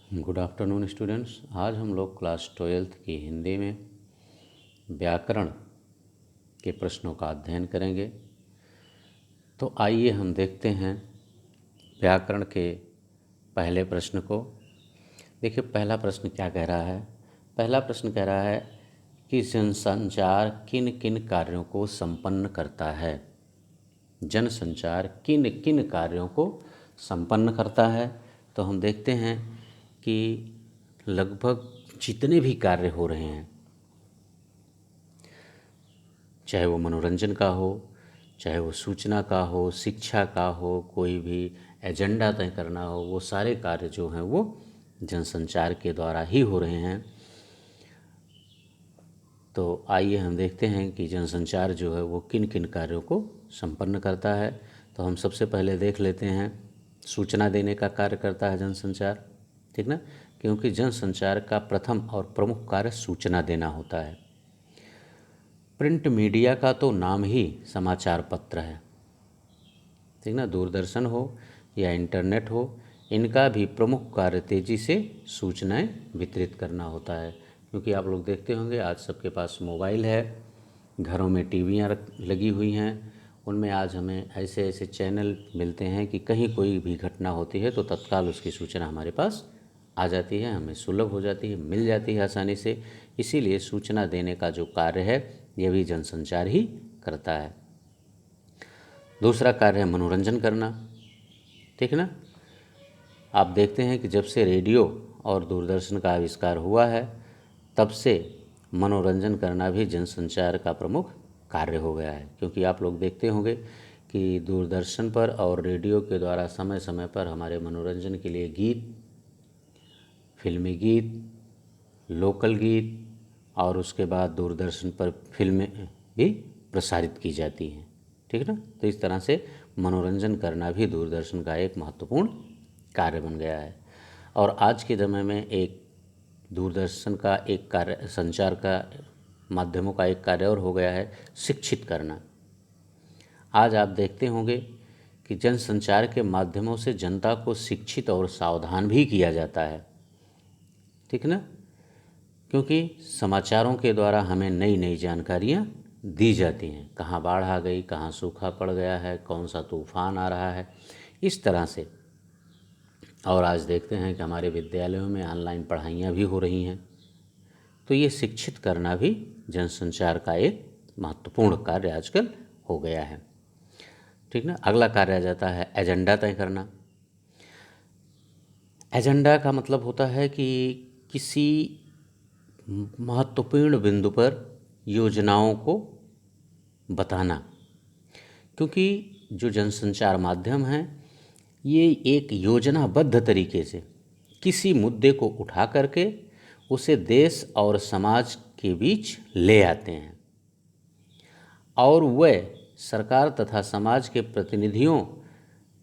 Good afternoon students. आज हम लोग क्लास 12th की हिंदी में व्याकरण के प्रश्नों का अध्ययन करेंगे। तो आइए हम देखते हैं व्याकरण के पहले प्रश्न को। देखिए पहला प्रश्न क्या कह रहा है। पहला प्रश्न कह रहा है कि जनसंचार किन किन कार्यों को संपन्न करता है। जनसंचार किन किन कार्यों को संपन्न करता है। तो हम देखते हैं कि लगभग जितने भी कार्य हो रहे हैं, चाहे वो मनोरंजन का हो, चाहे वो सूचना का हो, शिक्षा का हो, कोई भी एजेंडा तय करना हो, वो सारे कार्य जो हैं वो जनसंचार के द्वारा ही हो रहे हैं। तो आइए हम देखते हैं कि जनसंचार जो है वो किन किन कार्यों को संपन्न करता है। तो हम सबसे पहले देख लेते हैं, सूचना देने का कार्य करता है जनसंचार, ठीक ना, क्योंकि जनसंचार का प्रथम और प्रमुख कार्य सूचना देना होता है। प्रिंट मीडिया का तो नाम ही समाचार पत्र है, ठीक ना, दूरदर्शन हो या इंटरनेट हो, इनका भी प्रमुख कार्य तेज़ी से सूचनाएं वितरित करना होता है। क्योंकि आप लोग देखते होंगे आज सबके पास मोबाइल है, घरों में टीवियाँ लगी हुई हैं, उनमें आज हमें ऐसे ऐसे चैनल मिलते हैं कि कहीं कोई भी घटना होती है तो तत्काल उसकी सूचना हमारे पास आ जाती है, हमें सुलभ हो जाती है, मिल जाती है आसानी से। इसीलिए सूचना देने का जो कार्य है यह भी जनसंचार ही करता है। दूसरा कार्य है मनोरंजन करना, ठीक ना। आप देखते हैं कि जब से रेडियो और दूरदर्शन का आविष्कार हुआ है तब से मनोरंजन करना भी जनसंचार का प्रमुख कार्य हो गया है। क्योंकि आप लोग देखते होंगे कि दूरदर्शन पर और रेडियो के द्वारा समय समय पर हमारे मनोरंजन के लिए गीत, फिल्मी गीत, लोकल गीत और उसके बाद दूरदर्शन पर फिल्में भी प्रसारित की जाती हैं, ठीक ना। तो इस तरह से मनोरंजन करना भी दूरदर्शन का एक महत्वपूर्ण कार्य बन गया है। और आज के समय में एक दूरदर्शन का एक कार्य, संचार का माध्यमों का एक कार्य और हो गया है शिक्षित करना। आज आप देखते होंगे कि जनसंचार के माध्यमों से जनता को शिक्षित और सावधान भी किया जाता है, ठीक ना। क्योंकि समाचारों के द्वारा हमें नई नई जानकारियाँ दी जाती हैं, कहाँ बाढ़ आ गई, कहाँ सूखा पड़ गया है, कौन सा तूफान आ रहा है, इस तरह से। और आज देखते हैं कि हमारे विद्यालयों में ऑनलाइन पढ़ाइयाँ भी हो रही हैं। तो ये शिक्षित करना भी जनसंचार का एक महत्वपूर्ण कार्य आजकल हो गया है, ठीक ना। अगला कार्य आ जाता है एजेंडा तय करना। एजेंडा का मतलब होता है कि किसी महत्वपूर्ण बिंदु पर योजनाओं को बताना। क्योंकि जो जनसंचार माध्यम हैं ये एक योजनाबद्ध तरीके से किसी मुद्दे को उठा करके उसे देश और समाज के बीच ले आते हैं और वह सरकार तथा समाज के प्रतिनिधियों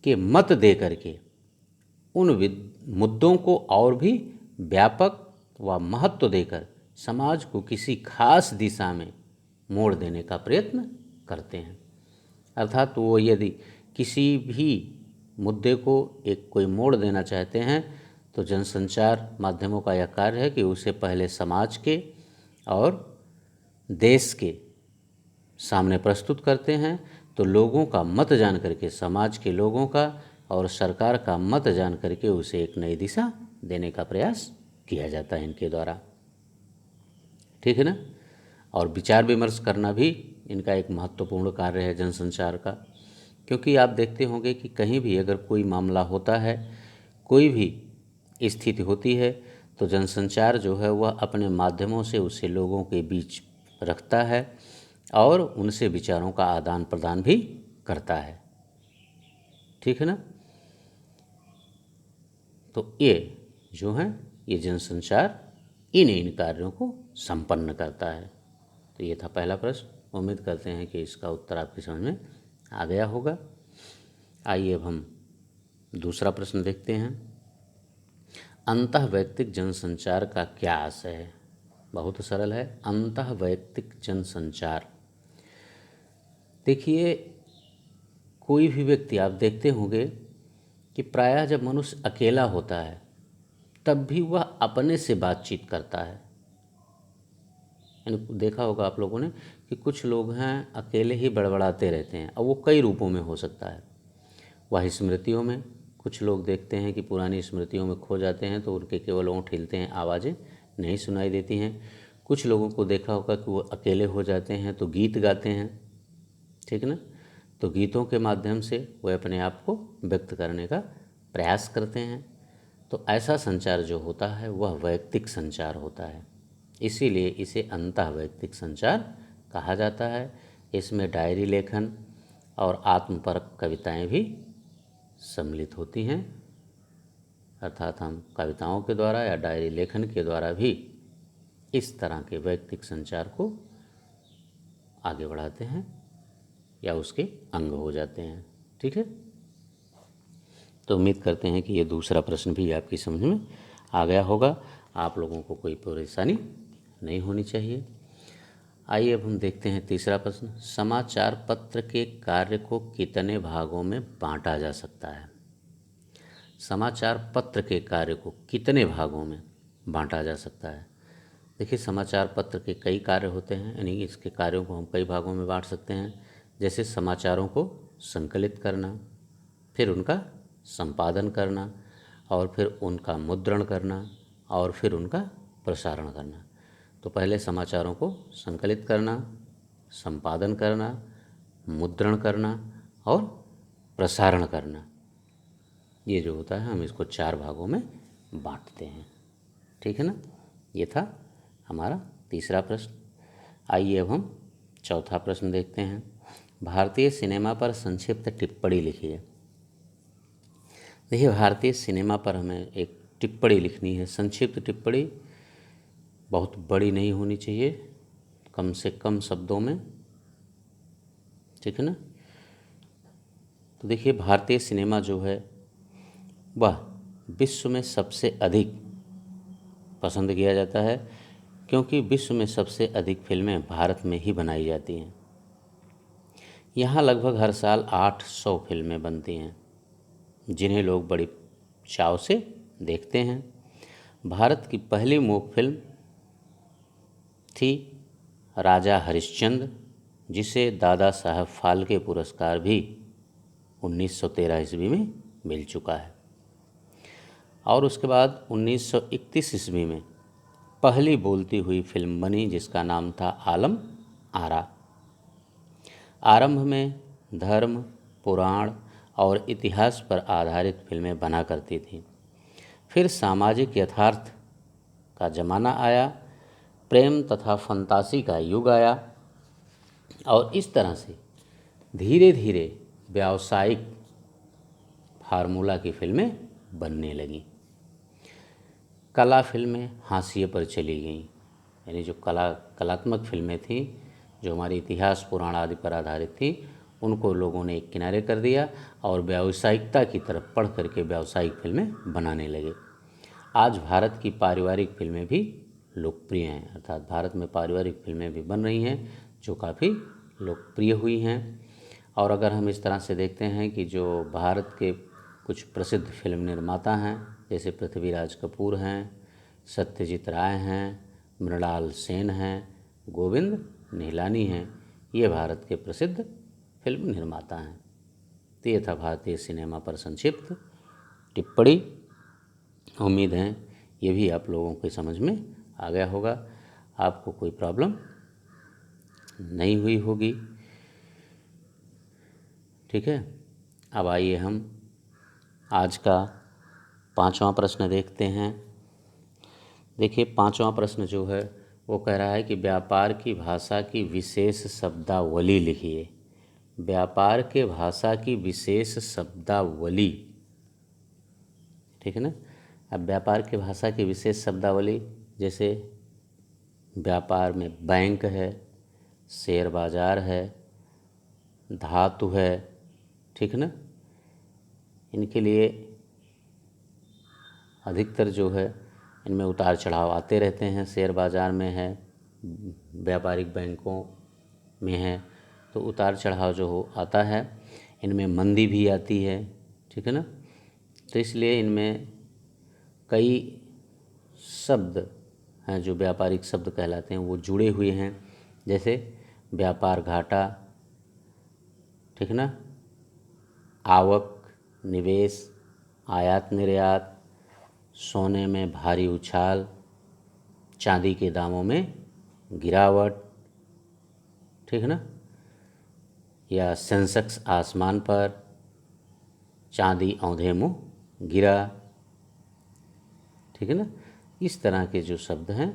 के मत दे करके उन मुद्दों को और भी व्यापक व महत्व देकर समाज को किसी खास दिशा में मोड़ देने का प्रयत्न करते हैं। अर्थात वो यदि किसी भी मुद्दे को एक कोई मोड़ देना चाहते हैं तो जनसंचार माध्यमों का यह कार्य है कि उसे पहले समाज के और देश के सामने प्रस्तुत करते हैं। तो लोगों का मत जान करके, समाज के लोगों का और सरकार का मत जान करके उसे एक नई दिशा देने का प्रयास किया जाता है इनके द्वारा, ठीक है ना। और विचार विमर्श करना भी इनका एक महत्वपूर्ण कार्य है जनसंचार का। क्योंकि आप देखते होंगे कि कहीं भी अगर कोई मामला होता है, कोई भी स्थिति होती है तो जनसंचार जो है वह अपने माध्यमों से उसे लोगों के बीच रखता है और उनसे विचारों का आदान प्रदान भी करता है, ठीक है ना। तो ये जो है ये जनसंचार इन कार्यों को संपन्न करता है। तो ये था पहला प्रश्न। उम्मीद करते हैं कि इसका उत्तर आपकी समझ में आ गया होगा। आइए अब हम दूसरा प्रश्न देखते हैं। अंतःवैयक्तिक जनसंचार का क्या आशय है। बहुत सरल है, अंतःवैयक्तिक जनसंचार। देखिए कोई भी व्यक्ति आप देखते होंगे कि प्रायः जब मनुष्य अकेला होता है तब भी वह अपने से बातचीत करता है। यानी देखा होगा आप लोगों ने कि कुछ लोग हैं अकेले ही बड़बड़ाते रहते हैं, और वो कई रूपों में हो सकता है। वह स्मृतियों में, कुछ लोग देखते हैं कि पुरानी स्मृतियों में खो जाते हैं तो उनके केवल ओंठ हिलते हैं, आवाज़ें नहीं सुनाई देती हैं। कुछ लोगों को देखा होगा कि वो अकेले हो जाते हैं तो गीत गाते हैं, ठीक ना। तो गीतों के माध्यम से वे अपने आप को व्यक्त करने का प्रयास करते हैं। तो ऐसा संचार जो होता है वह वैयक्तिक संचार होता है, इसीलिए इसे अंतः वैयक्तिक संचार कहा जाता है। इसमें डायरी लेखन और आत्मपरक कविताएं भी सम्मिलित होती हैं, अर्थात हम कविताओं के द्वारा या डायरी लेखन के द्वारा भी इस तरह के वैयक्तिक संचार को आगे बढ़ाते हैं या उसके अंग हो जाते हैं, ठीक है। तो उम्मीद करते हैं कि ये दूसरा प्रश्न भी आपकी समझ में आ गया होगा, आप लोगों को कोई परेशानी नहीं होनी चाहिए। आइए अब हम देखते हैं तीसरा प्रश्न। समाचार पत्र के कार्य को कितने भागों में बांटा जा सकता है? समाचार पत्र के कार्य को कितने भागों में बांटा जा सकता है? देखिए, समाचार पत्र के कई कार्य होते हैं, यानी इसके कार्यों को हम कई भागों में बांट सकते हैं। जैसे समाचारों को संकलित करना, फिर उनका संपादन करना, और फिर उनका मुद्रण करना, और फिर उनका प्रसारण करना। तो पहले समाचारों को संकलित करना, संपादन करना, मुद्रण करना और प्रसारण करना, ये जो होता है हम इसको 4 भागों में बांटते हैं, ठीक है ना। ये था हमारा तीसरा प्रश्न। आइए अब हम चौथा प्रश्न देखते हैं। भारतीय सिनेमा पर संक्षिप्त टिप्पणी लिखिए। देखिए, भारतीय सिनेमा पर हमें एक टिप्पणी लिखनी है, संक्षिप्त टिप्पणी, बहुत बड़ी नहीं होनी चाहिए, कम से कम शब्दों में, ठीक है ना। तो देखिए, भारतीय सिनेमा जो है वह विश्व में सबसे अधिक पसंद किया जाता है, क्योंकि विश्व में सबसे अधिक फिल्में भारत में ही बनाई जाती हैं। यहाँ लगभग हर साल 800 फिल्में बनती हैं, जिन्हें लोग बड़ी चाव से देखते हैं। भारत की पहली मूक फिल्म थी राजा हरिश्चंद्र, जिसे दादा साहब फाल्के पुरस्कार भी 1913 ईस्वी में मिल चुका है। और उसके बाद 1931 ईस्वी में पहली बोलती हुई फिल्म बनी, जिसका नाम था आलम आरा। आरंभ में धर्म, पुराण और इतिहास पर आधारित फिल्में बना करती थीं। फिर सामाजिक यथार्थ का जमाना आया, प्रेम तथा फंतासी का युग आया, और इस तरह से धीरे धीरे व्यावसायिक फार्मूला की फिल्में बनने लगीं। कला फिल्में हाशिए पर चली गईं, यानी जो कलात्मक फिल्में थीं, जो हमारे इतिहास, पुराण आदि पर आधारित थी, उनको लोगों ने एक किनारे कर दिया और व्यावसायिकता की तरफ पढ़ करके व्यावसायिक फिल्में बनाने लगे। आज भारत की पारिवारिक फिल्में भी लोकप्रिय हैं, अर्थात भारत में पारिवारिक फिल्में भी बन रही हैं जो काफ़ी लोकप्रिय हुई हैं। और अगर हम इस तरह से देखते हैं कि जो भारत के कुछ प्रसिद्ध फिल्म निर्माता हैं, जैसे पृथ्वीराज कपूर हैं, सत्यजीत राय हैं, मृणाल सेन हैं, गोविंद निहलानी हैं, ये भारत के प्रसिद्ध फिल्म निर्माता हैं। तो ये था भारतीय सिनेमा पर संक्षिप्त टिप्पणी। उम्मीद है ये भी आप लोगों के समझ में आ गया होगा, आपको कोई प्रॉब्लम नहीं हुई होगी, ठीक है। अब आइए हम आज का 5वां प्रश्न देखते हैं। देखिए, 5वां प्रश्न जो है वो कह रहा है कि व्यापार की भाषा की विशेष शब्दावली लिखिए। व्यापार के भाषा की विशेष शब्दावली, ठीक है ना। अब व्यापार की भाषा की विशेष शब्दावली, जैसे व्यापार में बैंक है, शेयर बाजार है, धातु है, ठीक है ना। इनके लिए अधिकतर जो है इनमें उतार चढ़ाव आते रहते हैं। शेयर बाज़ार में है, व्यापारिक बैंकों में है, तो उतार चढ़ाव जो हो आता है। इनमें मंदी भी आती है, ठीक है ना। तो इसलिए इनमें कई शब्द हैं जो व्यापारिक शब्द कहलाते हैं वो जुड़े हुए हैं, जैसे व्यापार घाटा, ठीक ना, आवक, निवेश, आयात निर्यात, सोने में भारी उछाल, चांदी के दामों में गिरावट, ठीक ना, या सेंसेक्स आसमान पर, चांदी औंधे मुँह गिरा, ठीक है ना। इस तरह के जो शब्द हैं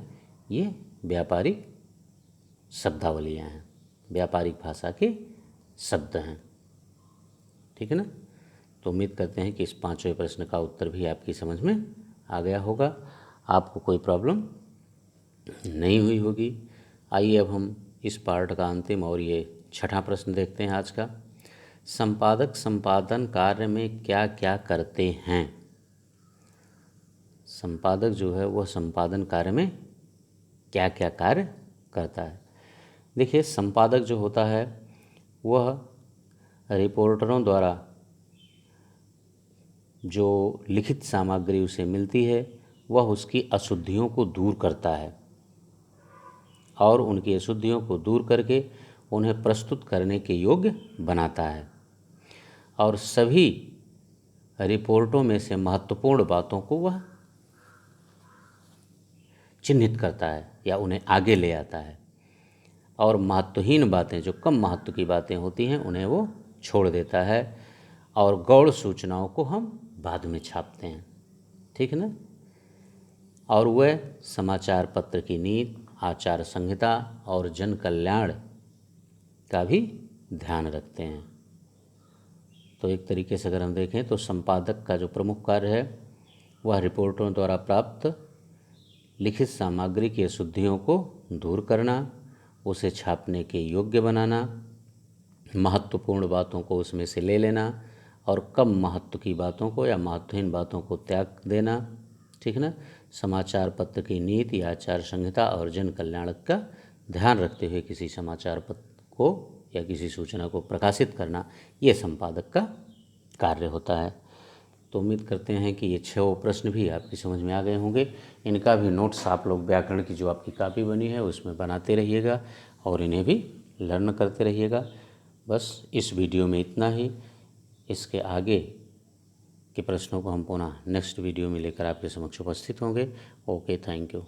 ये व्यापारिक शब्दावलियाँ हैं, व्यापारिक भाषा के शब्द हैं, ठीक है ना। तो उम्मीद करते हैं कि इस 5वें प्रश्न का उत्तर भी आपकी समझ में आ गया होगा, आपको कोई प्रॉब्लम नहीं हुई होगी। आइए अब हम इस पार्ट का अंतिम और ये 6वां प्रश्न देखते हैं आज का। संपादक संपादन कार्य में क्या क्या करते हैं? संपादक जो है वह संपादन कार्य में क्या क्या कार्य करता है? देखिए, संपादक जो होता है वह रिपोर्टरों द्वारा जो लिखित सामग्री उसे मिलती है वह उसकी अशुद्धियों को दूर करता है और उनकी अशुद्धियों को दूर करके उन्हें प्रस्तुत करने के योग्य बनाता है और सभी रिपोर्टों में से महत्वपूर्ण बातों को वह चिन्हित करता है या उन्हें आगे ले आता है और महत्वहीन बातें, जो कम महत्व की बातें होती हैं, उन्हें वो छोड़ देता है और गौण सूचनाओं को हम बाद में छापते हैं, ठीक है ना। और वह समाचार पत्र की नीति, आचार संहिता और जन कल्याण का भी ध्यान रखते हैं। तो एक तरीके से अगर हम देखें तो संपादक का जो प्रमुख कार्य है वह रिपोर्टरों द्वारा प्राप्त लिखित सामग्री की अशुद्धियों को दूर करना, उसे छापने के योग्य बनाना, महत्वपूर्ण बातों को उसमें से ले लेना और कम महत्व की बातों को या महत्वहीन बातों को त्याग देना, ठीक है ना। समाचार पत्र की नीति, आचार संहिता और जन कल्याण का ध्यान रखते हुए किसी समाचार पत्र को या किसी सूचना को प्रकाशित करना, ये संपादक का कार्य होता है। तो उम्मीद करते हैं कि ये 6 प्रश्न भी आपकी समझ में आ गए होंगे। इनका भी नोट्स आप लोग व्याकरण की जो आपकी कॉपी बनी है उसमें बनाते रहिएगा और इन्हें भी लर्न करते रहिएगा। बस इस वीडियो में इतना ही। इसके आगे के प्रश्नों को हम पुनः नेक्स्ट वीडियो में लेकर आपके समक्ष उपस्थित होंगे। Okay, thank you.